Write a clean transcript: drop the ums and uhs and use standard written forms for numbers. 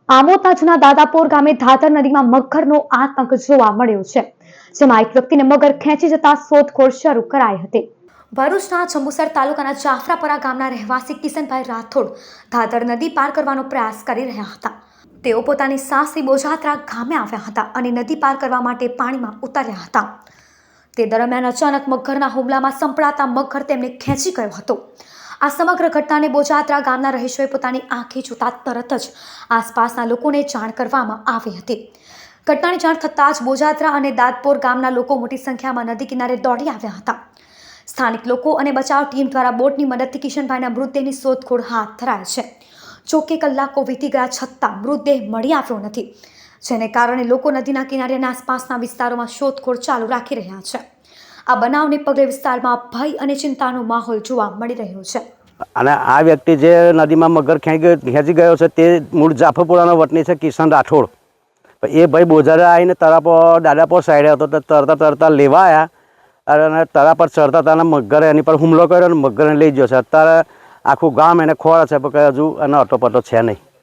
આમોદના જૂના દાદાપોર ગામે ધાતર નદીમાં મગરનો આતંક જોવા મળ્યો છે, જેમાં એક વ્યક્તિને મગર ખેંચી જતા શોધખોળ શરૂ કરાઈ હતી। ભરૂચના જંબુસર તાલુકાના જાફરાપરા ગામના રહેવાસી કિશનભાઈ રાઠોડ ધાતર નદી પાર કરવાનો પ્રયાસ કરી રહ્યા હતા। તેઓ પોતાની સાસરી બોજાત્રા ગામે આવ્યા હતા અને નદી પાર કરવા માટે પાણીમાં ઉતર્યા હતા। તે દરમિયાન અચાનક મગરના હુમલામાં સંપડાતા મગર તેમને ખેંચી ગયો હતો। આ સમગ્ર ઘટનાને બોજાત્રા ગામના રહીશોએ પોતાની આંખે જોતા તરત જ આસપાસના લોકોને જાણ કરવામાં આવી હતી। ઘટનાની જાણ થતાં જ બોજાત્રા અને દાદપોર ગામના લોકો મોટી સંખ્યામાં નદી કિનારે દોડી આવ્યા હતા। સ્થાનિક લોકો અને બચાવ ટીમ દ્વારા બોટની મદદથી કિશનભાઈના મૃતદેહની શોધખોળ હાથ ધરાઈ છે। જોકે કલાકો વીતી ગયા છતાં મૃતદેહ મળી આવ્યો નથી, જેને કારણે લોકો નદીના કિનારે અને આસપાસના વિસ્તારોમાં શોધખોળ ચાલુ રાખી રહ્યા છે। આ બનાવને પગલે વિસ્તારમાં ભય અને ચિંતાનો માહોલ જોવા મળી રહ્યો છે। અને આ વ્યક્તિ જે નદીમાં મગર ખેંચી ગયો છે તે મૂળ જાફરપુરાનો વતની છે કિશન રાઠોડ। એ ભાઈ બોજારા આવીને તળાવ દાદાપોર સાઈડે હતો તો તરતા લેવા આવ્યા અને તળાવ પર ચડતા હતા અને મગરે એની પર હુમલો કર્યો અને મગરને લઈ ગયો છે। અત્યારે આખું ગામ એને ખોળે છે પણ હજુ એનો અટોપટો છે નહીં।